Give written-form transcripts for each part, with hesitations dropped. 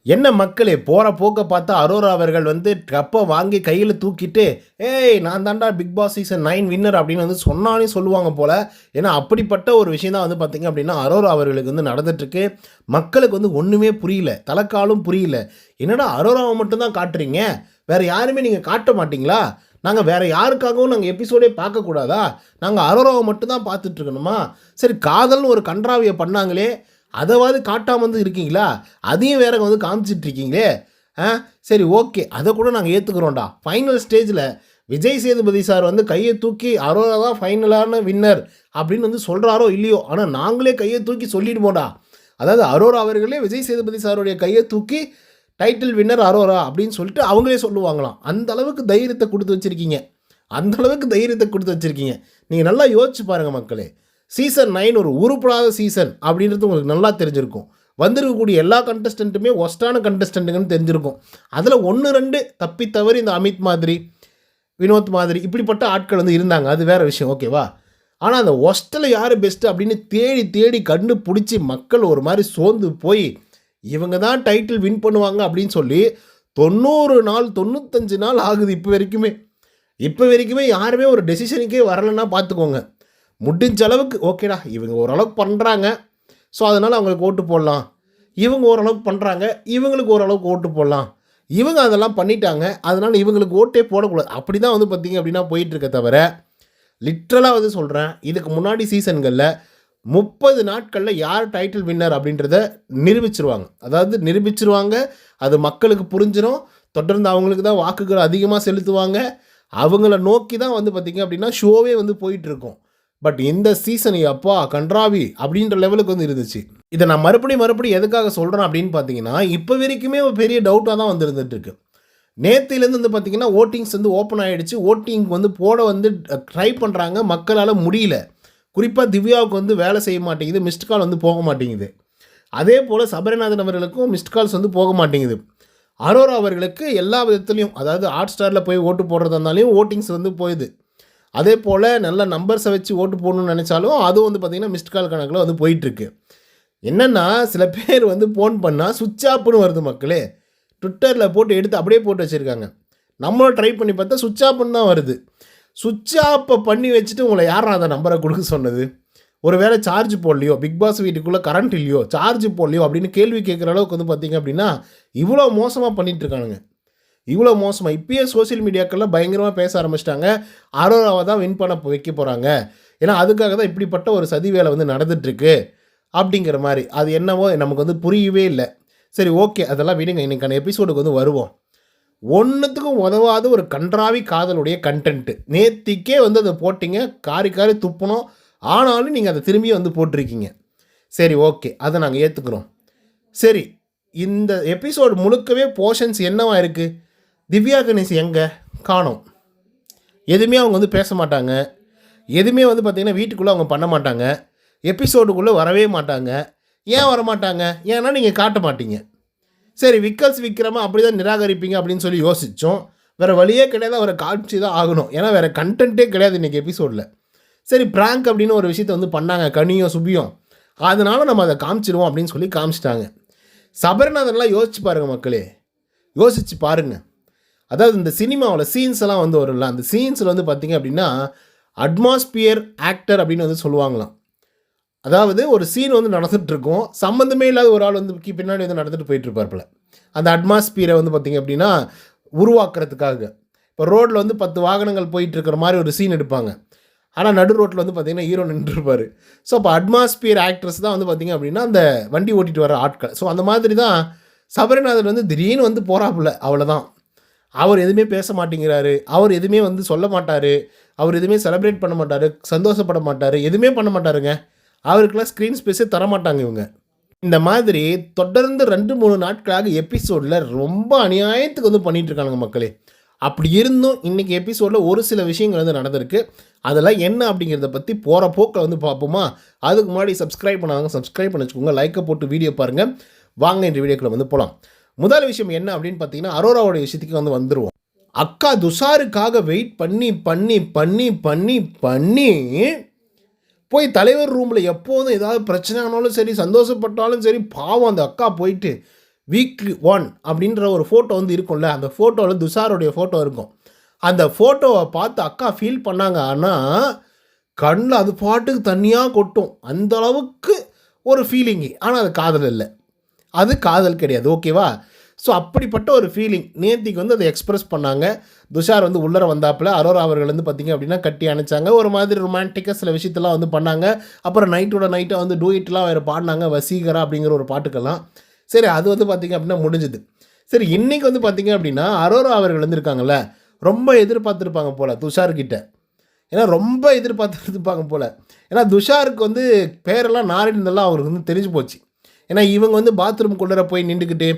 என்ன மக்களே போகிற போக்க பார்த்தா அரோரா அவர்கள் வந்து கப்பை வாங்கி கையில் தூக்கிட்டு ஏய் நான் தாண்டா பிக் பாஸ் சீசன் 9 வின்னர் அப்படின்னு வந்து சொன்னாலே சொல்லுவாங்க போல். ஏன்னா அப்படிப்பட்ட ஒரு விஷயம் தான் வந்து பார்த்திங்க அப்படின்னா அரோரா அவர்களுக்கு வந்து நடந்துட்டுருக்கு. மக்களுக்கு வந்து ஒன்றுமே புரியல, தலைக்காலும் புரியல. என்னடா அரோராவை மட்டும்தான் காட்டுறீங்க, வேறு யாருமே நீங்கள் காட்ட மாட்டிங்களா? நாங்கள் வேறு யாருக்காகவும் நாங்கள் எபிசோடே பார்க்கக்கூடாதா? நாங்கள் அரோராவை மட்டும்தான் பார்த்துட்ருக்கணுமா? சரி, காதல்னு ஒரு கன்றாவியை பண்ணாங்களே, அதைவாது காட்டாமல் வந்து இருக்கீங்களா? அதையும் வேற வந்து காமிச்சிட்ருக்கீங்களே. சரி, ஓகே, அதை கூட நாங்கள் ஏற்றுக்குறோம்டா. ஃபைனல் ஸ்டேஜில் விஜய் சேதுபதி சார் வந்து கையை தூக்கி அரோரா தான் ஃபைனலான வின்னர் அப்படின்னு வந்து சொல்கிறாரோ இல்லையோ, ஆனால் நாங்களே கையை தூக்கி சொல்லிடுவோம்டா. அதாவது அரோரா அவர்களே விஜய் சேதுபதி சாருடைய கையை தூக்கி டைட்டில் வின்னர் அரோரா அப்படின்னு சொல்லிட்டு அவங்களே சொல்லுவாங்களாம். அந்த அளவுக்கு தைரியத்தை கொடுத்து வச்சுருக்கீங்க, அந்த அளவுக்கு தைரியத்தை கொடுத்து வச்சுருக்கீங்க. நீங்கள் நல்லா யோசிச்சு பாருங்கள் மக்களே. சீசன் 9 ஒரு உருப்படாத சீசன் அப்படின்றது உங்களுக்கு நல்லா தெரிஞ்சிருக்கும். வந்திருக்கக்கூடிய எல்லா கண்டஸ்டண்ட்டுமே ஒஸ்டான கண்டஸ்டண்ட்டுங்கன்னு தெரிஞ்சிருக்கும். அதில் 1-2 தப்பி தவறி இந்த அமித் மாதிரி, வினோத் மாதிரி இப்படிப்பட்ட ஆட்கள் வந்து இருந்தாங்க, அது வேறு விஷயம், ஓகேவா? ஆனால் அந்த ஒஸ்ட்டில் யார் பெஸ்ட்டு அப்படின்னு தேடி தேடி கண்டுபிடிச்சி மக்கள் ஒரு மாதிரி சோர்ந்து போய் இவங்க தான் டைட்டில் வின் பண்ணுவாங்க அப்படின்னு சொல்லி 90 நாள் 95 நாள் ஆகுது இப்போ வரைக்குமே யாருமே ஒரு டெசிஷனுக்கே வரலைன்னா பார்த்துக்கோங்க. முடிஞ்ச அளவுக்கு ஓகேடா, இவங்க ஓரளவுக்கு பண்ணுறாங்க, ஸோ அதனால் அவங்களுக்கு ஓட்டு போடலாம். இவங்க ஓரளவுக்கு பண்ணுறாங்க, இவங்களுக்கு ஓரளவுக்கு ஓட்டு போடலாம். இவங்க அதெல்லாம் பண்ணிட்டாங்க, அதனால் இவங்களுக்கு ஓட்டே போடக்கூடாது. அப்படி தான் வந்து பார்த்திங்க அப்படின்னா போயிட்டுருக்க தவிர, லிட்ரலாக வந்து சொல்கிறேன், இதுக்கு முன்னாடி சீசன்களில் 30 நாட்களில் யார் டைட்டில் வின்னர் அப்படின்றத நிரூபிச்சிருவாங்க. அதாவது நிரூபிச்சிருவாங்க, அது மக்களுக்கு புரிஞ்சிடும். தொடர்ந்து அவங்களுக்கு தான் வாக்குகள் அதிகமாக செலுத்துவாங்க. அவங்கள நோக்கி தான் வந்து பார்த்திங்க அப்படின்னா ஷோவே வந்து போயிட்டுருக்கோம். பட் இந்த சீசன் அப்பா கன்றாவி அப்படின்ற லெவலுக்கு வந்து இருந்துச்சு. இதை நான் மறுபடியும் எதுக்காக சொல்கிறேன் அப்படின்னு பார்த்தீங்கன்னா, இப்போ வரைக்குமே ஒரு பெரிய டவுட்டாக தான் வந்து இருந்துகிட்ருக்கு. நேற்றுலேருந்து வந்து பார்த்திங்கன்னா ஓட்டிங்ஸ் வந்து ஓப்பன் ஆகிடுச்சு. ஓட்டிங் வந்து போட வந்து ட்ரை பண்ணுறாங்க, மக்களால் முடியல. குறிப்பாக திவ்யாவுக்கு வந்து வேலை செய்ய மாட்டேங்குது, மிஸ்ட் கால் வந்து போக மாட்டேங்குது. அதே போல் சபரிநாதன் அவர்களுக்கும் மிஸ்ட் கால்ஸ் வந்து போக மாட்டேங்குது. அரோரா அவர்களுக்கு எல்லா விதத்துலேயும், அதாவது ஹாட் ஸ்டாரில் போய் ஓட்டு போடுறதா இருந்தாலையும் ஓட்டிங்ஸ் வந்து போயிடுது. அதே போல் நல்ல நம்பர்ஸை வச்சு ஓட்டு போடணும்னு நினச்சாலும் அதுவும் வந்து பார்த்திங்கன்னா மிஸ்ட் கால் கணக்கில் வந்து போயிட்டுருக்கு. என்னென்னா சில பேர் வந்து ஃபோன் பண்ணால் சுவிட்ச் ஆஃப்னு வருது மக்களே. ட்விட்டரில் போட்டு எடுத்து அப்படியே போட்டு வச்சுருக்காங்க. நம்மளும் ட்ரை பண்ணி பார்த்தா சுவிட்ச் ஆஃப்னு தான் வருது. சுவிட்ச் ஆஃபை பண்ணி வச்சுட்டு உங்களை யாரும் அந்த நம்பரை கொடுக்க சொன்னது? ஒரு வேளை சார்ஜ் போடலையோ, பிக் பாஸ் வீட்டுக்குள்ளே கரண்ட் இல்லையோ, சார்ஜ் போடலையோ அப்படின்னு கேள்வி கேட்குற அளவுக்கு வந்து பார்த்திங்க அப்படின்னா இவ்வளோ மோசமாக பண்ணிகிட்ருக்கானுங்க. இவ்வளோ மோசமாக இப்போயே சோசியல் மீடியாக்களில் பயங்கரமாக பேச ஆரம்பிச்சிட்டாங்க. அரோராவை தான் வின் பண்ண வைக்க போகிறாங்க, ஏன்னா அதுக்காக தான் இப்படிப்பட்ட ஒரு சதி வேலை வந்து நடந்துகிட்ருக்கு அப்படிங்கிற மாதிரி. அது என்னவோ நமக்கு வந்து புரியவே இல்லை. சரி, ஓகே, அதெல்லாம் விடுங்க. இன்றைக்கான எபிசோடுக்கு வந்து வருவோம். ஒன்றுத்துக்கும் உதவாத ஒரு கன்றாவி காதலுடைய கண்டென்ட்டு நேத்திக்கே வந்து அதை போட்டிங்க, காரி காரி துப்பணும். ஆனாலும் நீங்கள் அதை திரும்பியும் வந்து போட்டிருக்கீங்க. சரி, ஓகே, அதை நாங்கள் ஏற்றுக்கிறோம். சரி, இந்த எபிசோடு முழுக்கவே போர்ஷன்ஸ் என்னவா இருக்குது? திவ்யா கணேஷ் எங்கே காணோம். எதுவுமே அவங்க வந்து பேச மாட்டாங்க, எதுவுமே வந்து பார்த்திங்கன்னா வீட்டுக்குள்ளே அவங்க பண்ண மாட்டாங்க, எபிசோடுக்குள்ளே வரவே மாட்டாங்க. ஏன் வரமாட்டாங்க? ஏன்னா நீங்கள் காட்ட மாட்டீங்க. சரி, விக்கல்ஸ் விக்ரமா அப்படி தான் நிராகரிப்பீங்க அப்படின்னு சொல்லி யோசித்தோம். வேறு வழியே கிடையாது, அவரை காட்சி தான் ஆகணும். ஏன்னா வேறு கண்டென்ட்டே கிடையாது இன்றைக்கி எபிசோடில். சரி, ப்ராங்க் அப்படின்னு ஒரு விஷயத்தை வந்து பண்ணாங்க கனியும் சுபியும், அதனால் நம்ம அதை காமிச்சிடுவோம் அப்படின்னு சொல்லி காமிச்சிட்டாங்க. சபரிநாதன்லாம் யோசிச்சு பாருங்கள் மக்களே, யோசிச்சு பாருங்கள். அதாவது இந்த சினிமாவில் சீன்ஸ் எல்லாம் வந்து வரும்ல, அந்த சீன்ஸில் வந்து பார்த்திங்க அப்படின்னா அட்மாஸ்பியர் ஆக்டர் அப்படின்னு வந்து சொல்லுவாங்களாம். அதாவது ஒரு சீன் வந்து நடந்துகிட்ருக்கோம், சம்மந்தமே இல்லாத ஒரு ஆள் வந்து பின்னாடி வந்து நடந்துட்டு போயிட்டுருப்பார்ப்பில். அந்த அட்மாஸ்பியரை வந்து பார்த்திங்க அப்படின்னா உருவாக்குறதுக்காக. இப்போ ரோட்டில் வந்து 10 வாகனங்கள் போயிட்டுருக்கிற மாதிரி ஒரு சீன் எடுப்பாங்க, ஆனால் நடு ரோட்டில் வந்து பார்த்திங்கன்னா ஹீரோ நின்றுருப்பார். ஸோ அப்போ அட்மாஸ்பியர் ஆக்ட்ரஸ் தான் வந்து பார்த்திங்க அப்படின்னா அந்த வண்டி ஓட்டிகிட்டு வர ஆட்கள். ஸோ அந்த மாதிரி தான் சபரிநாதன் வந்து திடீர்னு வந்து போகிறாப்புல, அவ்வளோதான். அவர் எதுவுமே பேச மாட்டேங்கிறாரு, அவர் எதுவுமே வந்து சொல்ல மாட்டார், அவர் எதுவுமே செலிப்ரேட் பண்ண மாட்டார், சந்தோஷப்பட மாட்டார், எதுவுமே பண்ண மாட்டாருங்க. அவருக்கெல்லாம் ஸ்க்ரீன் ஸ்பேஸே தரமாட்டாங்க இவங்க. இந்த மாதிரி தொடர்ந்து 2-3 நாட்களாக எபிசோடில் ரொம்ப அநியாயத்துக்கு வந்து பண்ணிகிட்ருக்கானுங்க மக்களே. அப்படி இருந்தும் இன்றைக்கி எபிசோடில் ஒரு சில விஷயங்கள் வந்து நடந்திருக்கு. அதெல்லாம் என்ன அப்படிங்கிறத பற்றி போகிற போக்கில் வந்து பார்ப்போமா? அதுக்கு முன்னாடி சப்ஸ்கிரைப் பண்ணாங்க, சப்ஸ்கிரைப் பண்ணி வச்சுக்கோங்க, லைக்கை போட்டு வீடியோ பாருங்கள். வாங்க இந்த வீடியோக்குள்ளே வந்து போகலாம். முதல் விஷயம் என்ன அப்படின்னு பார்த்தீங்கன்னா, அரோராவோட விஷயத்துக்கு வந்து வந்துடுவோம். அக்கா துஷாருக்காக வெயிட் பண்ணி பண்ணி பண்ணி பண்ணி பண்ணி போய் தலைவர் ரூமில் எப்போதும் ஏதாவது பிரச்சனை ஆனாலும் சரி, சந்தோஷப்பட்டாலும் சரி, பாவம் அந்த அக்கா போயிட்டு வீக் 1 அப்படின்ற ஒரு ஃபோட்டோ வந்து இருக்கும்ல, அந்த ஃபோட்டோவில் துஷாருடைய ஃபோட்டோ இருக்கும். அந்த ஃபோட்டோவை பார்த்து அக்கா ஃபீல் பண்ணாங்க. ஆனால் கண்ணில் அது பாட்டுக்கு தண்ணியாக கொட்டும். அந்த அளவுக்கு ஒரு ஃபீலிங்கு. ஆனால் அது காதல் இல்லை, அது காதல் கிடையாது. ஓகேவா? ஸோ அப்படிப்பட்ட ஒரு ஃபீலிங் நேத்திக்கு வந்து அதை எக்ஸ்பிரஸ் பண்ணாங்க. துஷார் வந்து உள்ளர வந்தாப்புல அரோரா அவர்கள் வந்து பார்த்திங்க அப்படின்னா கட்டி அணைச்சாங்க. ஒரு மாதிரி ரொமான்டிக்காக சில விஷயத்தெல்லாம் வந்து பண்ணாங்க. அப்புறம் நைட்டோட நைட்டாக வந்து டூயிட்லாம் வேறு பாடினாங்க, வசீகரா அப்படிங்கிற ஒரு பாட்டுக்கெல்லாம். சரி, அது வந்து பார்த்திங்க அப்படின்னா முடிஞ்சுது. சரி, இன்றைக்கி வந்து பார்த்திங்க அப்படின்னா அரோரா அவர்கள் வந்து இருக்காங்கல்ல, ரொம்ப எதிர்பார்த்துருப்பாங்க போல் துஷார்கிட்ட. ஏன்னா ரொம்ப எதிர்பார்த்துருப்பாங்க போல். ஏன்னா துஷாருக்கு வந்து பேரெல்லாம் நாரினதெல்லாம் அவருக்கு வந்து தெரிஞ்சு போச்சு. ஏன்னா இவங்க வந்து பாத்ரூம்குள்ளே போய் நின்றுக்கிட்டு,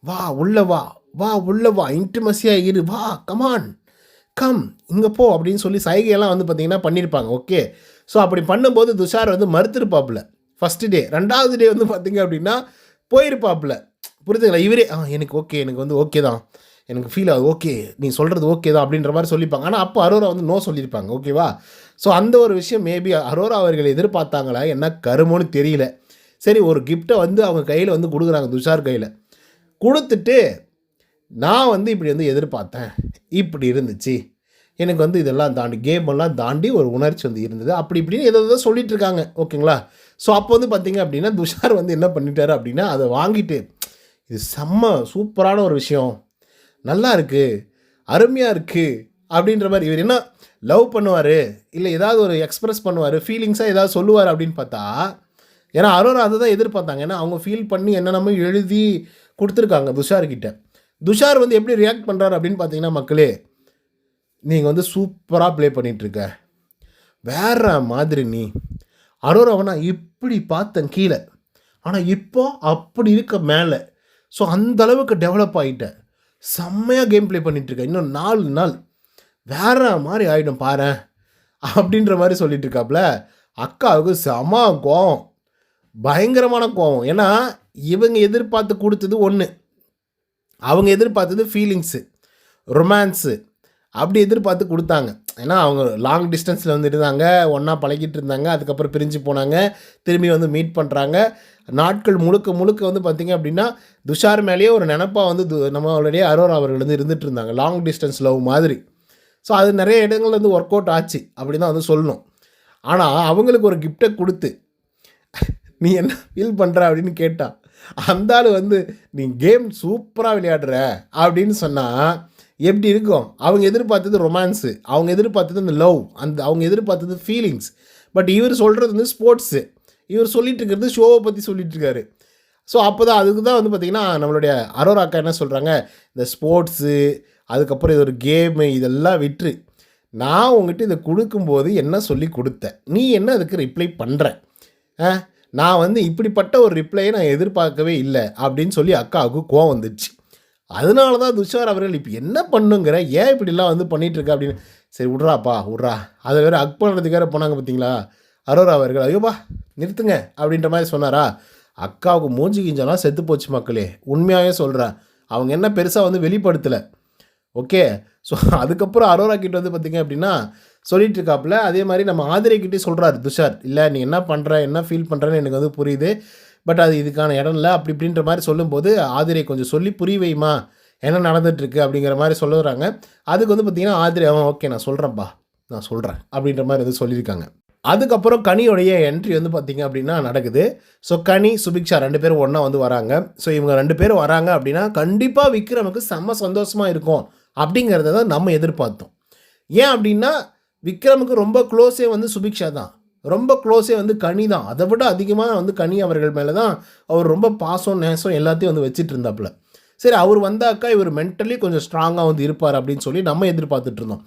வா உள்ள வா, வா உள்ள வா, இன்டிமசியாக இரு, வா கமான் கம் இங்கே போ அப்படின்னு சொல்லி சைகையெல்லாம் வந்து பார்த்திங்கன்னா பண்ணியிருப்பாங்க. ஓகே. ஸோ அப்படி பண்ணும்போது துஷார் வந்து மறுத்திருப்பாப்புல ஃபஸ்ட்டு டே. 2வது டே வந்து பார்த்திங்க அப்படின்னா போயிருப்பாப்புல. புரிஞ்சுங்களா? இவரே எனக்கு ஓகே, எனக்கு வந்து ஓகே தான், எனக்கு ஃபீல் ஆகுது, ஓகே நீ சொல்கிறது ஓகே தான் அப்படின்ற மாதிரி சொல்லியிருப்பாங்க. ஆனால் அப்போ அரோரா வந்து நோ சொல்லியிருப்பாங்க. ஓகேவா? ஸோ அந்த ஒரு விஷயம் மேபி அரோரா அவர்கள் எதிர்பார்த்தாங்களா என்ன கருமோன்னு தெரியல. சரி, ஒரு கிஃப்ட்டை வந்து அவங்க கையில் வந்து கொடுக்குறாங்க, துஷார் கையில் கொடுத்துட்டு, நான் வந்து இப்படி வந்து எதிர்பார்த்தேன், இப்படி இருந்துச்சு, எனக்கு வந்து இதெல்லாம் தாண்டி கேமெல்லாம் தாண்டி ஒரு உணர்ச்சி வந்து இருந்தது, அப்படி இப்படின்னு எதோ சொல்லிட்டு இருக்காங்க. ஓகேங்களா? ஸோ அப்போ வந்து பார்த்திங்க அப்படின்னா துஷார் வந்து என்ன பண்ணிட்டாரு அப்படின்னா அதை வாங்கிட்டு, இது செம்ம சூப்பரான ஒரு விஷயம், நல்லா இருக்குது, அருமையாக இருக்குது அப்படின்ற மாதிரி. இவர் என்ன லவ் பண்ணுவார், இல்லை ஏதாவது ஒரு எக்ஸ்ப்ரெஸ் பண்ணுவார், ஃபீலிங்ஸாக ஏதாவது சொல்லுவார் அப்படின்னு பார்த்தா, ஏன்னா அரோரா அதை தான் எதிர்பார்த்தாங்க. ஏன்னா அவங்க ஃபீல் பண்ணி என்னென்னமோ எழுதி கொடுத்துருக்காங்க துஷார்கிட்ட. துஷார் வந்து எப்படி ரியாக்ட் பண்ணுறாரு அப்படின்னு பார்த்தீங்கன்னா, மக்களே நீங்கள் வந்து சூப்பராக ப்ளே பண்ணிகிட்ருக்க, வேற மாதிரி நீ அரோராவை நான் இப்படி பார்த்தேன் கீழே, ஆனால் இப்போ அப்படி இருக்க மேலே. ஸோ அந்த அளவுக்கு டெவலப் ஆகிட்டேன், செம்மையாக கேம் ப்ளே பண்ணிகிட்ருக்கேன், இன்னும் 4 நாள் வேற மாதிரி ஆகிடும் பாரு அப்படின்ற மாதிரி சொல்லிட்டு இருக்காப்புல. அக்காவுக்கு செம கோவம், பயங்கரமான கோவம். ஏன்னா இவங்க எதிர்பார்த்து கொடுத்தது ஒன்று, அவங்க எதிர்பார்த்தது ஃபீலிங்ஸு, ரொமான்ஸு அப்படி எதிர்பார்த்து கொடுத்தாங்க. ஏன்னா அவங்க லாங் டிஸ்டன்ஸில் வந்து இருந்தாங்க, ஒன்றா பழகிட்டு இருந்தாங்க, அதுக்கப்புறம் பிரிஞ்சு போனாங்க, திரும்பி வந்து மீட் பண்ணுறாங்க. நாட்கள் முழுக்க முழுக்க வந்து பார்த்திங்க அப்படின்னா துஷார் மேலேயே ஒரு நினப்பாக வந்து நம்மளுடைய அரோரா அவர்கள் வந்து இருந்துகிட்டு இருந்தாங்க, லாங் டிஸ்டன்ஸ் லவ் மாதிரி. ஸோ அது நிறைய இடங்கள் வந்து ஒர்க் அவுட் ஆச்சு அப்படி தான் வந்து சொல்லணும். ஆனால் அவங்களுக்கு ஒரு கிஃப்டை கொடுத்து நீ என்ன ஃபீல் பண்ணுற அப்படின்னு கேட்டால், அந்த ஆள் வந்து நீ கேம் சூப்பராக விளையாடுற அப்படின்னு சொன்னால் எப்படி இருக்கும்? அவங்க எதிர்பார்த்தது ரொமான்ஸு, அவங்க எதிர்பார்த்தது அந்த லவ், அந்த அவங்க எதிர்பார்த்தது ஃபீலிங்ஸ். பட் இவர் சொல்கிறது வந்து ஸ்போர்ட்ஸு, இவர் சொல்லிட்டு இருக்கிறது ஷோவை பற்றி சொல்லிட்டு இருக்காரு. ஸோ அப்போ தான் அதுக்கு தான் வந்து பார்த்திங்கன்னா நம்மளுடைய அரோரா அக்கா என்ன சொல்கிறாங்க, இந்த ஸ்போர்ட்ஸு அதுக்கப்புறம் இது ஒரு கேமு இதெல்லாம் விட்டுரு, நான் உங்ககிட்ட இதை கொடுக்கும்போது என்ன சொல்லி கொடுத்தேன், நீ என்ன அதுக்கு ரிப்ளை பண்ணுற, நான் வந்து இப்படிப்பட்ட ஒரு ரிப்ளையை நான் எதிர்பார்க்கவே இல்லை அப்படின்னு சொல்லி அக்காவுக்கு கோவம் வந்துடுச்சு. அதனால தான் துஷார் அவர்கள் இப்போ என்ன பண்ணுங்கிற, ஏன் இப்படிலாம் வந்து பண்ணிகிட்ருக்க அப்படின்னு. சரி விட்றாப்பா விட்றா, அதை வேறு அக் பண்ணுறதுக்காக போனாங்க பார்த்தீங்களா அரோரா அவர்கள். ஐயோப்பா நிறுத்துங்க அப்படின்ற மாதிரி சொன்னாரா. அக்காவுக்கு மூஞ்சி கிஞ்செல்லாம் செத்து போச்சு மக்களே, உண்மையாகவே சொல்கிறேன். அவங்க என்ன பெருசாக வந்து வெளிப்படுத்தலை. ஓகே. ஸோ அதுக்கப்புறம் அரோரா கிட்ட வந்து பார்த்திங்க அப்படின்னா சொல்லிட்டு இருக்காப்புல. அதே மாதிரி நம்ம ஆதிரை கிட்டே சொல்கிறாரு துஷார், இல்லை நீ என்ன பண்ணுற என்ன ஃபீல் பண்ணுறேன்னு எனக்கு வந்து புரியுது, பட் அது இதுக்கான இடம் இல்லை அப்படி இப்படின்ற மாதிரி சொல்லும்போது ஆதிரை கொஞ்சம் சொல்லி புரிய வைமா என்ன நடந்துகிட்ருக்கு அப்படிங்கிற மாதிரி சொல்லுறாங்க. அதுக்கு வந்து பார்த்திங்கன்னா ஆதிரை ஓகே நான் சொல்கிறேன்ப்பா, நான் சொல்கிறேன் அப்படின்ற மாதிரி வந்து சொல்லியிருக்காங்க. அதுக்கப்புறம் கனியோடைய என்ட்ரி வந்து பார்த்திங்க அப்படின்னா நடக்குது. ஸோ கனி சுபிக்ஷா 2 பேரும் ஒன்றா வந்து வராங்க. ஸோ இவங்க 2 பேரும் வராங்க அப்படின்னா கண்டிப்பாக விக்ரமுக்கு செம்ம சந்தோஷமாக இருக்கும் அப்படிங்கிறத தான் நம்ம எதிர்பார்த்தோம். ஏன் அப்படின்னா விக்ரமுக்கு ரொம்ப க்ளோஸே வந்து சுபிக்ஷா தான், ரொம்ப க்ளோஸே வந்து கனி தான். அதை விட அதிகமாக வந்து கனி அவர்கள் மேலே தான் அவர் ரொம்ப பாசம் நேசம் எல்லாத்தையும் வந்து வச்சுட்டு இருந்தாப்புல. சரி, அவர் வந்தாக்கா இவர் மென்டலி கொஞ்சம் ஸ்ட்ராங்காக வந்து இருப்பார் அப்படின்னு சொல்லி நம்ம எதிர்பார்த்துட்டு இருந்தோம்.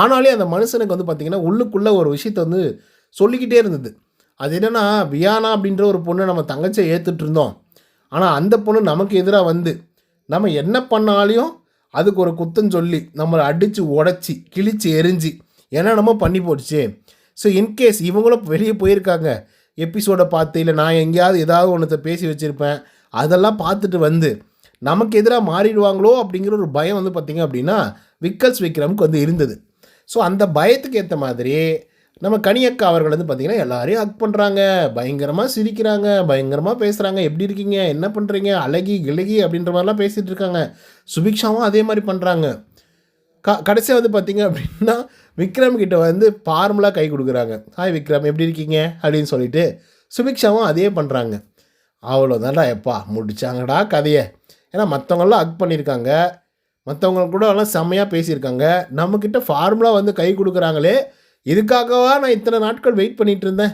ஆனாலே அந்த மனுஷனுக்கு வந்து பார்த்திங்கன்னா உள்ளுக்குள்ளே ஒரு விஷயத்தை வந்து சொல்லிக்கிட்டே இருந்தது. அது என்னென்னா, வியானா அப்படின்ற ஒரு பொண்ணை நம்ம தங்கச்சியை ஏற்றுட்டு இருந்தோம், ஆனால் அந்த பொண்ணு நமக்கு எதிராக வந்து நம்ம என்ன பண்ணாலையும் அதுக்கு ஒரு குத்தம் சொல்லி நம்மளை அடித்து உடச்சி கிழித்து எரிஞ்சு என்னென்னமோ பண்ணி போடுச்சு. ஸோ இன்கேஸ் இவங்களும் வெளியே போயிருக்காங்க எபிசோடை பார்த்து, இல்லை நான் எங்கேயாவது ஏதாவது ஒன்றத்தை பேசி வச்சுருப்பேன், அதெல்லாம் பார்த்துட்டு வந்து நமக்கு எதிராக மாறிடுவாங்களோ அப்படிங்கிற ஒரு பயம் வந்து பார்த்திங்க அப்படின்னா விக்கல்ஸ் விக்ரமுக்கு வந்து இருந்தது. ஸோ அந்த பயத்துக்கு ஏற்ற மாதிரி நம்ம கனியக்கா அவர்கள் வந்து பார்த்திங்கன்னா எல்லாரையும் ஹக் பண்ணுறாங்க, பயங்கரமாக சிரிக்கிறாங்க, பயங்கரமாக பேசுகிறாங்க, எப்படி இருக்கீங்க, என்ன பண்ணுறீங்க, அழகி கிழகி அப்படின்ற மாதிரிலாம் பேசிகிட்டு இருக்காங்க. சுபிக்ஷாவும் அதே மாதிரி பண்ணுறாங்க. கடைசியாக வந்து பார்த்திங்க அப்படின்னா விக்ரம் கிட்ட வந்து ஃபார்முலா கை கொடுக்குறாங்க. ஹாய் விக்ரம் எப்படி இருக்கீங்க அப்படின்னு சொல்லிட்டு சுபிக்ஷாவும் அதே பண்ணுறாங்க. அவ்வளோதான்டா எப்பா முடிச்சாங்கடா கதையை. ஏன்னா மற்றவங்களாம் ஹக் பண்ணியிருக்காங்க, மற்றவங்க கூட எல்லாம் செம்மையாக பேசியிருக்காங்க, நம்மக்கிட்ட ஃபார்முலா வந்து கை கொடுக்குறாங்களே, இதுக்காகவா நான் இத்தனை நாட்கள் வெயிட் பண்ணிகிட்டு இருந்தேன்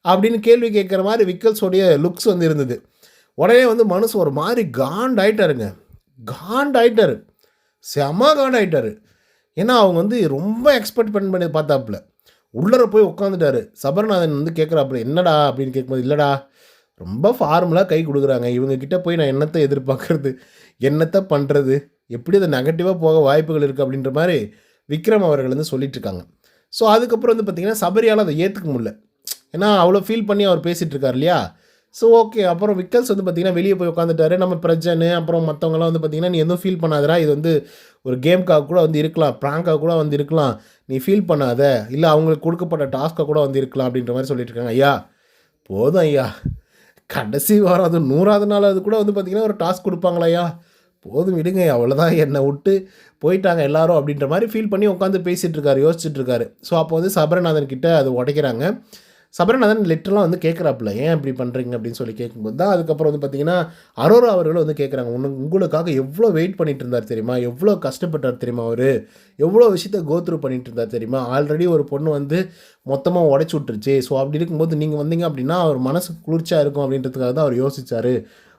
அப்படின்னு கேள்வி கேட்குற மாதிரி விக்கல்ஸோடைய லுக்ஸ் வந்து இருந்தது. உடனே வந்து மனசு ஒரு மாதிரி காண்டாயிட்டாருங்க, காண்டாயிட்டாரு, செம காண்டாயிட்டாரு. ஏன்னா அவங்க வந்து ரொம்ப எக்ஸ்பெக்ட் பண்ணி பார்த்தாப்புல. உள்ளர போய் உட்காந்துட்டாரு. சபரிநாதன் வந்து கேட்குறாப்புல என்னடா அப்படின்னு கேட்கும்போது, இல்லைடா ரொம்ப ஃபார்முலாக கை கொடுக்குறாங்க, இவங்கக்கிட்ட போய் நான் என்னத்தை எதிர்பார்க்குறது, என்னத்தை பண்ணுறது, எப்படி அது நெகட்டிவாக போக வாய்ப்புகள் இருக்குது அப்படின்ற மாதிரி விக்ரம் அவர்கள் வந்து சொல்லிட்டுருக்காங்க. ஸோ அதுக்கப்புறம் வந்து பார்த்திங்கன்னா சபரியால் அதை ஏற்றுக்க முடியல. ஏன்னா அவ்வளோ ஃபீல் பண்ணி அவர் பேசிகிட்டு இருக்கார் இல்லையா. ஸோ ஓகே, அப்புறம் விக்கல்ஸ் வந்து பார்த்திங்கன்னா வெளியே போய் உட்காந்துட்டாரு. நம்ம பிரஜன் அப்புறம் மற்றவங்களாம் வந்து பார்த்திங்கன்னா நீ எதுவும் ஃபீல் பண்ணாதடா, இது வந்து ஒரு கேம்காக கூட வந்து இருக்கலாம், ப்ராங்காக கூட வந்து இருக்கலாம், நீ ஃபீல் பண்ணாத, இல்லை அவங்களுக்கு கொடுக்கப்பட்ட டாஸ்க்காக கூட வந்து இருக்கலாம் அப்படின்ற மாதிரி சொல்லிட்டு இருக்காங்க. ஐயா போதும் ஐயா, கடைசி வாரம் அது 100வது நாள் அது கூட வந்து பார்த்திங்கன்னா ஒரு டாஸ்க் கொடுப்பாங்களா ஐயா, போதும் விடுங்க, அவ்வளோதான் என்னை விட்டு போயிட்டாங்க எல்லாரும் அப்படின்ற மாதிரி ஃபீல் பண்ணி உட்காந்து பேசிகிட்டு இருக்காரு, யோசிச்சுட்டு இருக்காரு. ஸோ அப்போ வந்து சபரிநாதன் கிட்ட அது உடைக்கிறாங்க. சபரிநாதன் லெட்டர்லாம் வந்து கேட்குறாப்புல, ஏன் இப்படி பண்ணுறீங்க அப்படின்னு சொல்லி கேட்கும்போது தான் அதுக்கப்புறம் வந்து பார்த்திங்கன்னா அரோரா அவர்களும் வந்து கேட்குறாங்க, உங்களுக்காக எவ்வளோ வெயிட் பண்ணிட்டு இருந்தார் தெரியுமா, எவ்வளோ கஷ்டப்பட்டார் தெரியுமா, அவர் எவ்வளோ விஷயத்த கோத்ரூ பண்ணிட்டு இருந்தார் தெரியுமா, ஆல்ரெடி ஒரு பொண்ணு வந்து மொத்தமாக உடச்சி விட்டுருச்சு, ஸோ அப்படி இருக்கும்போது நீங்கள் வந்தீங்க அப்படின்னா அவர் மனசுக்கு குளிர்ச்சியாக இருக்கும் அப்படின்றதுக்காக தான் அவர் யோசிச்சார்,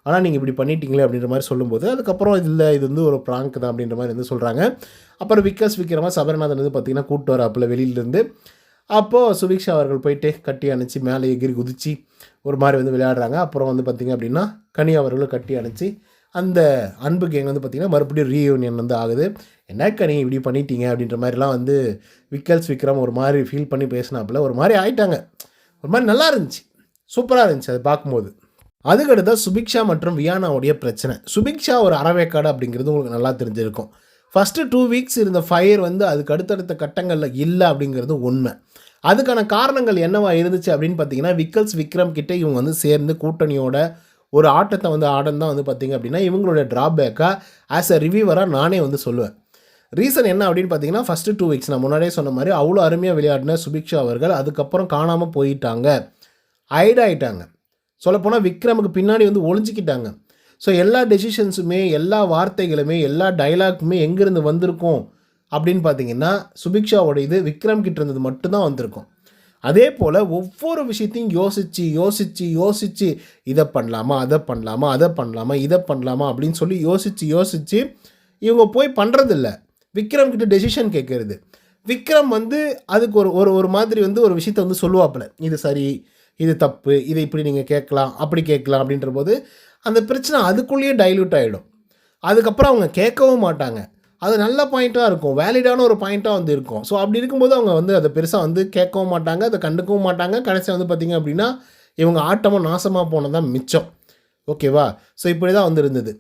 ஆனால் நீங்கள் இப்படி பண்ணிட்டீங்களே அப்படின்ற மாதிரி சொல்லும்போது அதுக்கப்புறம் இல்லை இது வந்து ஒரு ப்ராங்க் தான் அப்படின்ற மாதிரி வந்து சொல்கிறாங்க. அப்புறம் விக்ரமா சபரிநாதன் வந்து பார்த்திங்கன்னா கூப்பிட்டு வராப்புல வெளியிலேருந்து. அப்போது சுபிக்ஷா அவர்கள் போயிட்டு கட்டி அணைச்சி மேலே எகிரி குதித்து ஒரு மாதிரி வந்து விளையாடுறாங்க. அப்புறம் வந்து பார்த்திங்க அப்படின்னா கனி அவர்களும் கட்டி அணைச்சி அந்த அன்பு கேங் வந்து பார்த்திங்கன்னா மறுபடியும் ரீயூனியன் வந்து ஆகுது. என்ன கனி இப்படி பண்ணிட்டீங்க அப்படின்ற மாதிரிலாம் வந்து விக்ரம் ஒரு மாதிரி ஃபீல் பண்ணி பேசினாப்புல ஒரு மாதிரி ஆயிட்டாங்க. ஒரு மாதிரி நல்லா இருந்துச்சு, சூப்பராக இருந்துச்சு அதை பார்க்கும்போது. அதுக்கடுத்த சுபிக்ஷா மற்றும் வியானாவுடைய பிரச்சனை. சுபிக்ஷா ஒரு அறவேக்காடு அப்படிங்கிறது உங்களுக்கு நல்லா தெரிஞ்சிருக்கும். ஃபஸ்ட்டு 2 வீக்ஸ் இருந்த ஃபயர் வந்து அதுக்கு அடுத்தடுத்த கட்டங்களில் இல்லை அப்படிங்கிறது உண்மை. அதுக்கான காரணங்கள் என்னவா இருந்துச்சு அப்படின்னு பார்த்தீங்கன்னா விக்ரம் கிட்டே இவங்க வந்து சேர்ந்து கூட்டணியோட ஒரு ஆட்டத்தை வந்து ஆடம் தான் வந்து பார்த்திங்க அப்படின்னா இவங்களோட ட்ராபேக்காக ஆஸ் அ ரிவ்யூவராக நானே வந்து சொல்லுவேன். ரீசன் என்ன அப்படின்னு பார்த்தீங்கன்னா ஃபஸ்ட்டு 2 வீக்ஸ் நான் முன்னாடியே சொன்ன மாதிரி அவ்வளோ அருமையாக விளையாடின சுபிக்ஷா அவர்கள் அதுக்கப்புறம் காணாமல் போயிட்டாங்க, ஆயிட்டாங்க. சொல்லப்போனால் விக்ரமுக்கு பின்னாடி வந்து ஒளிஞ்சிக்கிட்டாங்க. ஸோ எல்லா டெசிஷன்ஸுமே எல்லா வார்த்தைகளுமே எல்லா டைலாக்குமே எங்கேருந்து வந்திருக்கும் அப்படின்னு பார்த்தீங்கன்னா சுபிக்ஷாவோட இது விக்ரம் கிட்ட இருந்தது மட்டும்தான் வந்திருக்கும். அதே போல் ஒவ்வொரு விஷயத்தையும் யோசித்து இதை பண்ணலாமா அதை பண்ணலாமா அப்படின்னு சொல்லி யோசித்து இவங்க போய் பண்ணுறதில்ல. விக்ரம் கிட்ட டெசிஷன் கேட்குறது. விக்ரம் வந்து அதுக்கு ஒரு மாதிரி வந்து ஒரு விஷயத்தை வந்து சொல்லுவாப்பில், இது சரி இது தப்பு, இதை இப்படி நீங்கள் கேட்கலாம் அப்படி கேட்கலாம் அப்படின்ற போது அந்த பிரச்சனை அதுக்குள்ளேயே டைல்யூட் ஆகிடும். அதுக்கப்புறம் அவங்க கேட்கவும் மாட்டாங்க. அது நல்ல பாயிண்ட்டாக இருக்கும், வேலிடான ஒரு பாயிண்ட்டாக வந்து இருக்கும். ஸோ அப்படி இருக்கும்போது அவங்க வந்து அதை பெருசாக வந்து கேட்கவும் மாட்டாங்க, அதை கண்டுக்கவும் மாட்டாங்க. கடைசியாக வந்து பார்த்திங்க அப்படின்னா இவங்க ஆட்டமும் நாசமாக போனதான் மிச்சம். ஓகேவா. ஸோ இப்படி தான் வந்து இருந்தது.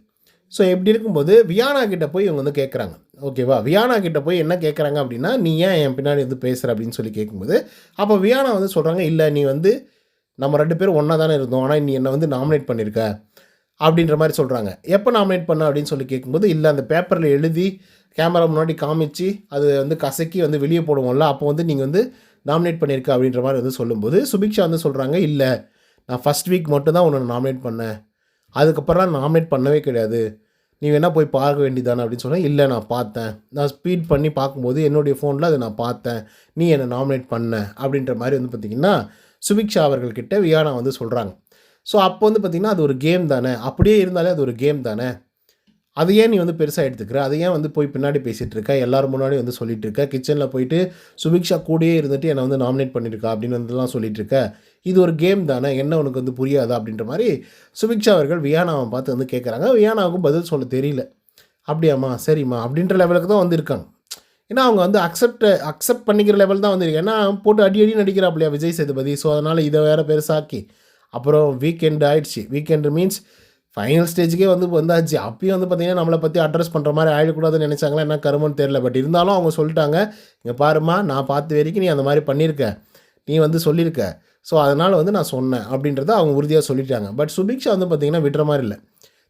ஸோ இப்படி இருக்கும்போது வியானா கிட்டே போய் இவங்க வந்து கேட்குறாங்க. ஓகேவா. வியானா கிட்டே போய் என்ன கேட்குறாங்க அப்படின்னா, நீ ஏன் என் பின்னாடி வந்து பேசுகிற அப்படின்னு சொல்லி கேட்கும்போது அப்போ வியானா வந்து சொல்கிறாங்க, இல்லை நீ வந்து நம்ம 2 பேரும் ஒன்றா தானே இருந்தோம், ஆனால் நீ என்னை வந்து நாமினேட் பண்ணியிருக்க அப்படின்ற மாதிரி சொல்கிறாங்க. எப்போ நாமினேட் பண்ண அப்படின்னு சொல்லி கேட்கும்போது, இல்லை அந்த பேப்பரில் எழுதி கேமரா முன்னாடி காமிச்சு அது வந்து கசக்கி வந்து வெளியே போடுவோம்ல, அப்போ வந்து நீங்கள் வந்து நாமினேட் பண்ணியிருக்க அப்படின்ற மாதிரி வந்து சொல்லும்போது சுபிக்ஷா வந்து சொல்கிறாங்க, இல்லை நான் ஃபஸ்ட் வீக் மட்டும் தான் உன்னை நாமினேட் பண்ணேன், அதுக்கப்புறம் நாமினேட் பண்ணவே கிடையாது, நீ வேணால் போய் பார்க்க வேண்டியதானே அப்படின்னு சொன்னேன். இல்லை நான் பார்த்தேன், நான் ஸ்பீட் பண்ணி பார்க்கும்போது என்னுடைய ஃபோனில் அதை நான் பார்த்தேன், நீ என்னை நாமினேட் பண்ண அப்படின்ற மாதிரி வந்து பார்த்திங்கன்னா சுபிக்ஷா அவர்கள்கிட்ட வியானா வந்து சொல்கிறாங்க. ஸோ அப்போ வந்து பார்த்திங்கன்னா அது ஒரு கேம் தானே, அப்படியே இருந்தாலே அது ஒரு கேம் தானே, அது ஏன் நீ வந்து பெருசாக எடுத்துக்கிற, அதை ஏன் வந்து போய் பின்னாடி பேசிகிட்டு இருக்க, எல்லோரும் முன்னாடி வந்து சொல்லிகிட்டு இருக்க, கிச்சனில் போயிட்டு சுபிக்ஷா கூடயே இருந்துட்டு என்னை வந்து நாமினேட் பண்ணியிருக்கா அப்படின்னு வந்துலாம் சொல்லிகிட்டு இருக்க, இது ஒரு கேம் தானே, என்ன உனக்கு வந்து புரியாதா அப்படின்ற மாதிரி சுபிக்ஷா அவர்கள் வியானாவை பார்த்து வந்து கேட்குறாங்க. வியானாவுக்கும் பதில் சொல்ல தெரியல. அப்படியாம்மா சரிம்மா அப்படின்ற லெவலுக்கு தான் வந்துருக்காங்க. ஏன்னா அவங்க வந்து அக்செப்ட் பண்ணிக்கிற லெவல் தான் வந்துருக்கு. ஏன்னா போட்டு அடி நடிக்கிறாப்லையா விஜய் சேதுபதி. ஸோ அதனால் இதை வேறு பெருசாக்கி அப்புறம் வீக்கெண்டு ஆகிடுச்சு. வீக்கெண்டு மீன்ஸ் ஃபைனல் ஸ்டேஜுக்கே வந்து வந்தாச்சு. அப்பயும் வந்து பார்த்திங்கன்னா நம்மளை பற்றி அட்ரஸ் பண்ணுற மாதிரி ஆகிடக்கூடாதுன்னு நினச்சாங்களா என்ன கருமன்னு தெரில. பட் இருந்தாலும் அவங்க சொல்லிட்டாங்க, இங்கே பாருமா நான் பார்த்த வரைக்கும் நீ அந்த மாதிரி பண்ணியிருக்க, நீ வந்து சொல்லியிருக்க. ஸோ அதனால் வந்து நான் சொன்னேன் அப்படின்றத அவங்க உறுதியாக சொல்லிட்டாங்க. பட் சுபிக்ஷா வந்து பார்த்திங்கன்னா விடுற மாதிரி இல்லை.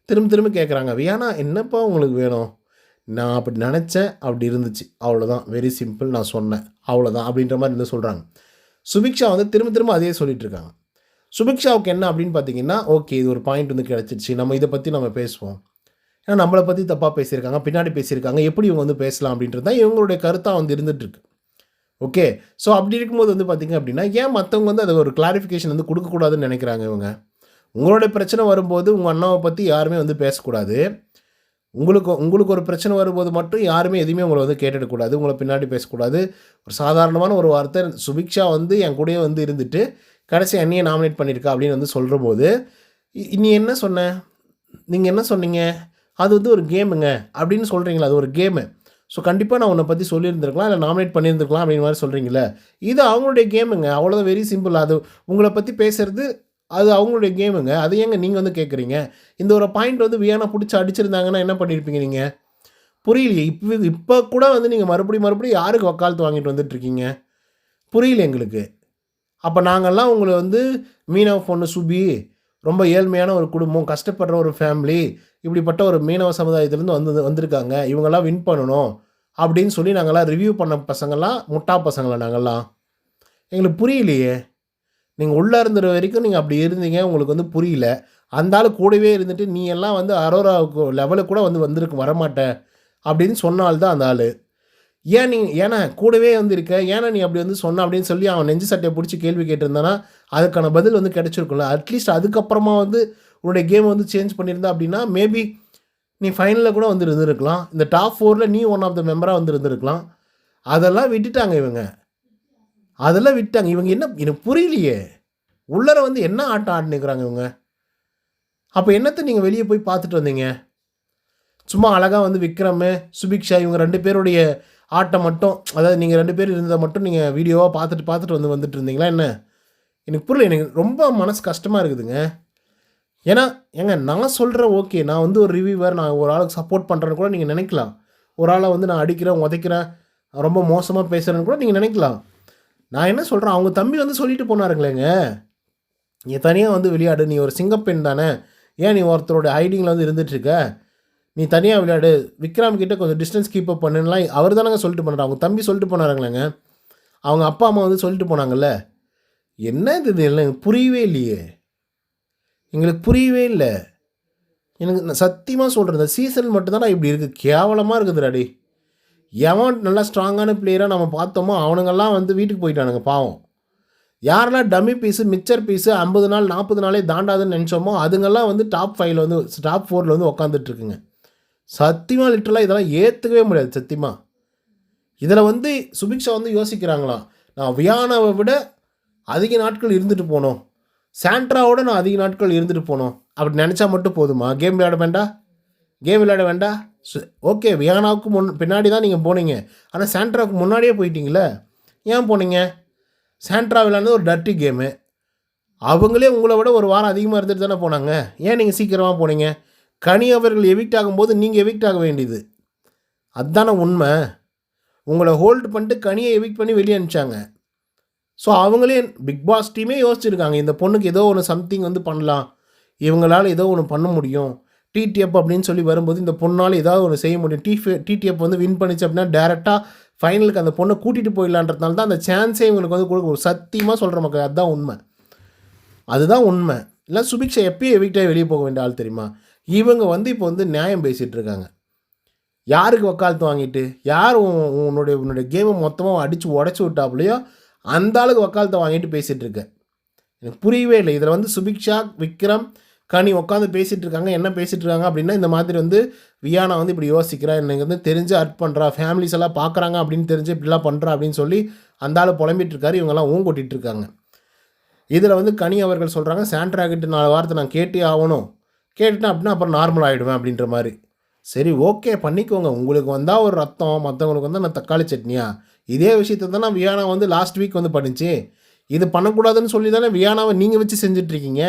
திரும்ப திரும்ப கேட்குறாங்க, வியானா என்னப்பா உங்களுக்கு வேணும்? நான் அப்படி நினச்சேன், அப்படி இருந்துச்சு, அவ்வளோதான், வெரி சிம்பிள், நான் சொன்னேன் அவ்வளோதான் அப்படின்ற மாதிரி வந்து சொல்கிறாங்க. சுபிக்ஷா வந்து திரும்ப திரும்ப அதே சொல்லிட்டு இருக்காங்க. சுபிக்ஷாவுக்கு என்ன அப்படின்னு பார்த்தீங்கன்னா, ஓகே இது ஒரு பாயிண்ட் வந்து கிடச்சிருச்சு, நம்ம இதை பற்றி நம்ம பேசுவோம். ஏன்னா நம்மளை பற்றி தப்பாக பேசியிருக்காங்க, பின்னாடி பேசியிருக்காங்க, எப்படி இவங்க வந்து பேசலாம் அப்படின்றது தான் இவங்களுடைய கருத்தாக வந்து இருந்துகிட்ருக்கு. ஓகே, ஸோ அப்படி இருக்கும்போது வந்து பார்த்திங்க அப்படின்னா, ஏன் மற்றவங்க வந்து அதை ஒரு கிளாரிஃபிகேஷன் வந்து கொடுக்கக்கூடாதுன்னு நினைக்கிறாங்க இவங்க? உங்களோட பிரச்சனை வரும்போது உங்கள் அண்ணாவை பற்றி யாருமே வந்து பேசக்கூடாது. உங்களுக்கு ஒரு பிரச்சனை வரும்போது மட்டும் யாருமே எதுவுமே உங்களை வந்து கேட்டுடக்கூடாது, உங்களை பின்னாடி பேசக்கூடாது. ஒரு சாதாரணமான ஒரு வார்த்தை, சுபிக்ஷா வந்து என் கூடயே வந்து இருந்துட்டு கடைசி என்னையே நாமினேட் பண்ணியிருக்கா அப்படின்னு வந்து சொல்கிற போது, நீ என்ன சொன்ன? நீங்கள் என்ன சொன்னீங்க? அது வந்து ஒரு கேமுங்க அப்படின்னு சொல்கிறீங்களா? அது ஒரு கேமு. ஸோ கண்டிப்பாக நான் உன்னை பற்றி சொல்லியிருந்திருக்கலாம், இல்லை நாமினேட் பண்ணியிருந்திருக்கலாம் அப்படின்ற மாதிரி சொல்கிறீங்களே. இது அவங்களுடைய கேமுங்க, அவ்வளோதான், வெரி சிம்பிள். அது உங்களை பற்றி பேசுகிறது அது அவங்களுடைய கேமுங்க. அது ஏங்க நீங்கள் வந்து கேட்குறீங்க? இந்த ஒரு பாயிண்ட் வந்து வியானா பிடிச்சி அடிச்சிருந்தாங்கன்னா என்ன பண்ணியிருப்பீங்க நீங்கள்? புரியலையே. இப்போ கூட வந்து நீங்கள் மறுபடியும் யாருக்கு வக்காலத்து வாங்கிட்டு வந்துட்டுருக்கீங்க? புரியல எங்களுக்கு. அப்போ நாங்கள்லாம் உங்களை வந்து மீனவ பொண்ணு சுபி, ரொம்ப ஏழ்மையான ஒரு குடும்பம், கஷ்டப்படுற ஒரு ஃபேமிலி, இப்படிப்பட்ட ஒரு மீனவ சமுதாயத்துலேருந்து வந்திருக்காங்க, இவங்கெல்லாம் வின் பண்ணணும் அப்படின்னு சொல்லி நாங்கள்லாம் ரிவ்யூ பண்ண பசங்கள்லாம் முட்டா பசங்களா நாங்கள்லாம்? எங்களுக்கு புரியலையே. நீங்கள் உள்ளே இருந்துற வரைக்கும் நீங்கள் அப்படி இருந்தீங்க, உங்களுக்கு வந்து புரியல. அந்த ஆள் கூடவே இருந்துட்டு நீ எல்லாம் வந்து அரோராவுக்கு லெவலுக்கு கூட வந்து வரமாட்ட அப்படின்னு சொன்னால் தான் அந்த ஆள். ஏன்னா கூடவே வந்து இருக்க, ஏன்னா நீ அப்படி வந்து சொன்ன அப்படின்னு சொல்லி அவன் நெஞ்சு சட்டையை பிடிச்சி கேள்வி கேட்டிருந்தானா அதுக்கான பதில் வந்து கிடச்சிருக்கும்ல. அட்லீஸ்ட் அதுக்கப்புறமா வந்து உன்னுடைய கேம் வந்து சேஞ்ச் பண்ணியிருந்தா அப்படின்னா மேபி நீ ஃபைனலில் கூட வந்து இருந்திருக்கலாம். இந்த டாப் 4ல் நீ ஒன் ஆஃப் த மெம்பராக வந்து இருந்திருக்கலாம். அதெல்லாம் விட்டுட்டாங்க இவங்க. இவங்க என்ன எனக்கு புரியலையே. உள்ளர வந்து என்ன ஆட்டம் ஆடினுக்கிறாங்க இவங்க? அப்போ என்னத்தை நீங்கள் வெளியே போய் பார்த்துட்டு வந்தீங்க? சும்மா அழகாக வந்து விக்ரம், சுபிக்ஷா இவங்க 2 பேருடைய ஆட்டம் மட்டும், அதாவது நீங்கள் 2 பேர் இருந்ததை மட்டும் நீங்கள் வீடியோவாக பார்த்துட்டு வந்துட்டு இருந்தீங்களா என்ன? எனக்கு புரியல. எனக்கு ரொம்ப மனசு கஷ்டமாக இருக்குதுங்க. ஏன்னா நான் சொல்கிறேன் ஓகே, நான் வந்து ஒரு ரிவ்யூவர், நான் ஒரு ஆளுக்கு சப்போர்ட் பண்ணுறேன்னு கூட நீங்கள் நினைக்கலாம். ஒரு ஆளை வந்து நான் அடிக்கிறேன், உதைக்கிறேன், ரொம்ப மோசமாக பேசுகிறேன்னு கூட நீங்கள் நினைக்கலாம். நான் என்ன சொல்கிறேன், அவங்க தம்பி வந்து சொல்லிட்டு போனாருங்களேங்க, நீ தனியாக வந்து விளையாடு, நீ ஒரு சிங்கப்பெண் தானே, ஏன் நீ ஒருத்தரோட ஹைடிங்கில் வந்து இருந்துகிட்ருக்க, நீ தனியாக விளையாடு, விக்ரம் கிட்டே கொஞ்சம் டிஸ்டன்ஸ் கீப்பப் பண்ணுலாம் அவர் தானங்க சொல்லிட்டு போனார். அவங்க தம்பி சொல்லிட்டு போனாருங்களேங்க, அவங்க அப்பா அம்மா வந்து சொல்லிட்டு போனாங்கல்ல. என்ன இது இல்லை, புரியவே இல்லையே, எங்களுக்கு புரியவே இல்லை. எனக்கு நான் சத்தியமாக சொல்கிறேன், இந்த சீசன் மட்டும்தான் இப்படி இருக்குது, கேவலமாக இருக்குதுடாடி. எவன் நல்லா ஸ்ட்ராங்கான பிளேயராக நம்ம பார்த்தோமோ அவனுங்கெல்லாம் வந்து வீட்டுக்கு போயிட்டானுங்க பாவம். யாரெல்லாம் டம்மி பீஸு, மிக்சர் பீஸு 50 நாள் 40 நாளே தாண்டாதுன்னு நினச்சோமோ அதுங்கெல்லாம் வந்து டாப் 5ல் வந்து டாப் 4ல் வந்து உக்காந்துட்ருக்குங்க. சத்தியமாக லிட்டரலாக இதெல்லாம் ஏற்றுக்கவே முடியாது சத்தியமாக. இதில் வந்து சுபிக்ஷா வந்து யோசிக்கிறாங்களாம், நான் வியானாவை விட அதிக நாட்கள் இருந்துட்டு போனோம், சாண்ட்ராவோட நான் அதிக நாட்கள் இருந்துட்டு போனோம், அப்படி நினச்சா மட்டும் போதுமா? கேம் விளையாட வேண்டாம். ஓகே, வியானாவுக்கு பின்னாடி தான் நீங்கள் போனீங்க, ஆனால் சாண்ட்ராவுக்கு முன்னாடியே போயிட்டீங்களே, ஏன் போனீங்க? சாண்ட்ரா விளையாடுறது ஒரு டர்ட்டி கேமு, அவங்களே உங்களை விட ஒரு வாரம் அதிகமாக இருந்துட்டு தானே போனாங்க, ஏன் நீங்கள் சீக்கிரமாக போனீங்க? கனி அவர்கள் எவிக்ட் ஆகும்போது நீங்கள் எவிக்ட் ஆக வேண்டியது, அதுதானே உண்மை. உங்களை ஹோல்டு பண்ணிட்டு கனியை எவிக்ட் பண்ணி வெளியே அனுப்பிச்சாங்க. ஸோ அவங்களே பிக் பாஸ் டீமே யோசிச்சுருக்காங்க, இந்த பொண்ணுக்கு ஏதோ ஒன்று சம்திங் வந்து பண்ணலாம், இவங்களால் ஏதோ ஒன்று பண்ண முடியும், டிடிஎஃப் அப்படின்னு சொல்லி வரும்போது இந்த பொண்ணால் ஏதாவது ஒன்று செய்ய முடியும். டிடிஎஃப் வந்து வின் பண்ணிச்சு அப்படின்னா டேரெக்டாக ஃபைனலுக்கு அந்த பொண்ணை கூட்டிகிட்டு போயிடலான்றதுனால தான் அந்த சான்ஸே இவங்களுக்கு வந்து கொடுக்க. சத்தியமாக சொல்கிற மக்கள் அதுதான் உண்மை. இல்லை சுபிக்ஷா எப்பயும் எவிக்டாக வெளியே போக வேண்டிய ஆள் தெரியுமா? இவங்க வந்து இப்போ வந்து நியாயம் பேசிகிட்டு இருக்காங்க. யாருக்கு வக்காலத்து வாங்கிட்டு, யார் உன்னுடைய கேமை மொத்தமாக அடித்து உடச்சி விட்டாப்புலையோ அந்த ஆளுக்கு வக்காலத்தை வாங்கிட்டு பேசிகிட்டு இருக்க. எனக்கு புரியவே இல்லை. இதில் வந்து சுபிக்ஷா, விக்ரம், கனி உட்காந்து பேசிகிட்டு இருக்காங்க. என்ன பேசிகிட்டு இருக்காங்க அப்படின்னா, இந்த மாதிரி வந்து வியானா வந்து இப்படி யோசிக்கிறா, எனக்கு வந்து தெரிஞ்சு அர்ட் பண்ணுறா, ஃபேமிலிஸ் எல்லாம் பார்க்குறாங்க அப்படின்னு தெரிஞ்சு இப்படிலாம் பண்ணுறா அப்படின்னு சொல்லி அந்த ஆள் புலம்பிட்டு இருக்காரு. இவங்கெல்லாம் ஊங்கொட்டிகிட்டு இருக்காங்க. இதில் வந்து கனி அவர்கள் சொல்கிறாங்க, சாண்ட்ரா கிட்ட 4 வாரத்தை நான் கேட்டே ஆகணும், கேட்டுட்டேன் அப்படின்னா அப்புறம் நார்மல் ஆகிடுவேன் அப்படின்ற மாதிரி. சரி ஓகே பண்ணிக்கோங்க, உங்களுக்கு வந்தால் ஒரு ரத்தம், மற்றவங்களுக்கு வந்தால் நான் தக்காளி சட்னியா? இதே விஷயத்தை தானே வியானா வந்து லாஸ்ட் வீக் வந்து பண்ணிச்சு. இது பண்ணக்கூடாதுன்னு சொல்லி தானே வியானாவை நீங்கள் வச்சு செஞ்சிட்ருக்கீங்க.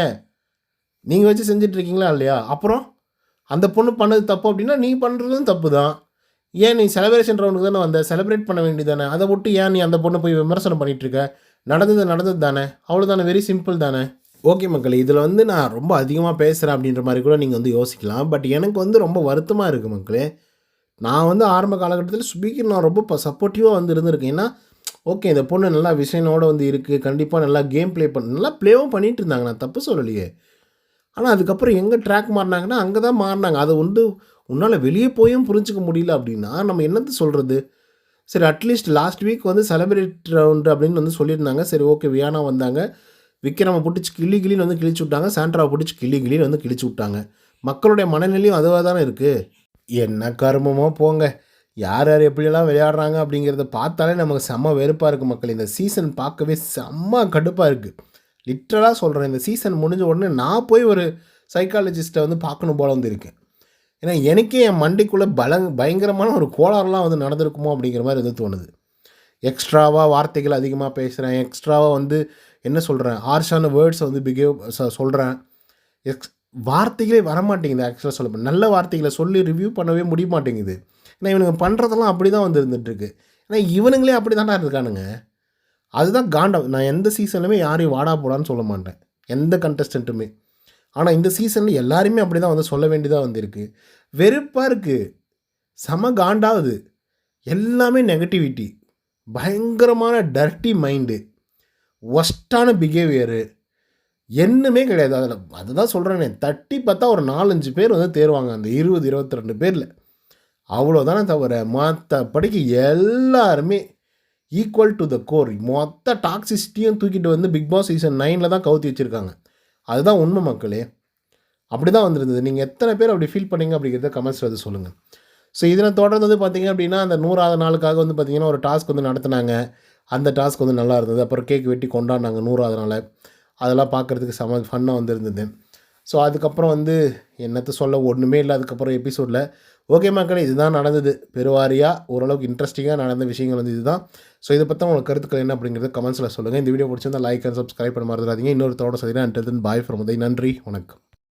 நீங்கள் வச்சு செஞ்சிட்ருக்கீங்களா இல்லையா? அப்புறம் அந்த பொண்ணு பண்ணது தப்பு அப்படின்னா நீ பண்ணுறதும் தப்பு தான். ஏன் நீ செலிப்ரேஷன் ரவுண்டுக்கு தானே வந்த, செலிப்ரேட் பண்ண வேண்டியதானே, அதை விட்டு ஏன் நீ அந்த பொண்ணை போய் விமர்சனம் பண்ணிகிட்ருக்க? நடந்தது நடந்தது தானே, அவ்வளோதானே, வெரி சிம்பிள் தானே. ஓகே மக்களே, இதில வந்து நான் ரொம்ப அதிகமா பேசுறேன் அப்படின்ற மாரி கூட நீங்க வந்து யோசிக்கலாம். பட் எனக்கு வந்து ரொம்ப வருத்தமா இருக்கு மக்களே. நான் வந்து ஆரம்ப காலகட்டத்தில ஸ்விக்கிக்கு நான் ரொம்ப சப்போர்ட்டிவா வந்து இருந்திருக்கேன். ஏன்னா, ஓகே இந்த பொண்ணு நல்லா விஷனோட வந்து இருக்கு. கண்டிப்பா நல்லா கேம் ப்ளே நல்லா ப்ளேவும் பண்ணிட்டு இருந்தாங்க. நான் தப்பு சொல்லலையே. ஆனா, அதுக்கப்புறம் எங்க ட்ராக் மாறுனாங்கன்னா, அங்க தான் மாறுனாங்க. அத வந்து உன்னால வெளிய போயும் புரிஞ்சுக்க முடியல அப்படின்னா, நம்ம என்னத்த சொல்றது? சரி அட்லீஸ்ட் லாஸ்ட் வீக் வந்து செலிபிரேட் ரவுண்ட் அப்படின்னு வந்து சொல்லியிருந்தாங்க. சரி ஓகே வியானா வந்தாங்க. விக்ரம புடிச்சு கிளி கிளின்னு வந்து கிழிச்சு விட்டாங்க. சாண்ட்ராவ புடிச்சு கிளி கிளின்னு வந்து கிழிச்சு விட்டாங்க. மக்களுடைய மனநிலையும் அதுவா தானே இருக்கு. என்ன கருமமோ போங்க. யார் யார் எப்படியெல்லாம் விளையாடுறாங்க அப்படிங்கிறத பார்த்தாலே நமக்கு செம்ம வெறுப்பா இருக்கு மக்களே. இந்த சீசன் பார்க்கவே செம்ம கடுப்பா இருக்கு. லிட்டரலா சொல்றேன். இந்த சீசன் முடிஞ்ச உடனே நான் போய் ஒரு சைக்காலஜிஸ்ட்ட வந்து பார்க்கணும் போல வந்து இருக்கு. ஏன்னா எனக்கே என் மண்டைக்குள்ள பயங்கரமான ஒரு கோளாறுலாம் வந்து நடந்திருக்குமோ அப்படிங்கிற மாரி வந்து தோணுது. எக்ஸ்ட்ராவா வார்த்தைகள் அதிகமா பேசுறேன். எக்ஸ்ட்ராவா வந்து என்ன சொல்றேன், ஹார்ஷான வேர்ட்ஸ வந்து சொல்றேன். எக்ஸ் வார்த்தைகளே வரமாட்டேங்குது ஆக்சுவலா சொல்லப்போனா. நல்ல வார்த்தைகள சொல்லி ரிவ்யூ பண்ணவே முடிய மாட்டேங்குது. ஏன்னா இவனுங்க பண்றதெல்லாம் அப்படி தான் வந்து இருந்துட்டுருக்கு. ஏன்னா இவனுங்களே அப்படி தான்டா இருக்கானுங்க. அதுதான் காண்டாகும். நான் எந்த சீசன்லயுமே யாரையும் வாடா போடான்னு சொல்ல மாட்டேன். எந்த கண்டஸ்டன்ட்டுமே. ஆனா இந்த சீசன்ல எல்லாரையுமே அப்படி தான் வந்து சொல்ல வேண்டியதா வந்து இருக்கு. வெறுப்பா இருக்கு. செம காண்டாவுது. எல்லாமே நெகட்டிவிட்டி. பயங்கரமான டர்ட்டி மைண்டு. வொர்ஸ்ட்டான பிஹேவியரு. எண்ணுமே கிடையாது அதில. அதுதான் சொல்றேனே, தட்டி பார்த்தா ஒரு 4, 5 பேர் வந்து தேறுவாங்க. அந்த 20, 22 பேர்ல. அவ்வளோதானே தவிர, மத்தபடிக்கு எல்லாருமே ஈக்குவல் டூ த கோர். மொத்த டாக்ஸிசிட்டியும் தூக்கிட்டு வந்து பிக் பாஸ் சீசன் 9ல தான் கவுத்தி வச்சிருக்காங்க. அதுதான் உண்மை மக்களே. அப்படி தான் வந்திருந்தது. நீங்க எத்தனை பேர் அப்படி ஃபீல் பண்ணீங்க அப்படிங்கிறத கமெண்ட்ஸ்ல வந்து சொல்லுங்க. ஸோ இதில தொடர்ந்து வந்து பார்த்தீங்க அப்படின்னா, அந்த 100வது நாளுக்காக வந்து பார்த்தீங்கன்னா, ஒரு டாஸ்க் வந்து நடத்துனாங்க. அந்த டாஸ்க் வந்து நல்லா இருந்தது. அப்புறம் கேக் வெட்டி கொண்டாடினாங்க 100வது நாள. அதெல்லாம் பார்க்குறதுக்கு செம ஃபன்னா வந்து இருந்தது. ஸோ அதுக்கப்புறம் வந்து என்னத்த சொல்ல ஒண்ணுமே இல்ல அதுக்கப்புறம் எபிசோட்ல. ஓகே மக்களே இதுதான் நடந்தது. பெருவாரியா ஓரளவுக்கு இன்ட்ரஸ்டிங்கா நடந்த விஷயங்கள் வந்து இதுதான். ஸோ இத பத்தி உங்க கருத்துக்கள் என்ன அப்படிங்கிறத கமெண்ட்ஸ்ல சொல்லுங்க. இந்த வீடியோ பிடிச்சிருந்தா லைக் அண்ட் சப்ஸ்கிரைப் பண்ண மறந்துடாதீங்க. இன்னொரு தடவ சந்திக்கிறேன். Until then bye from Uday. நன்றி, வணக்கம்.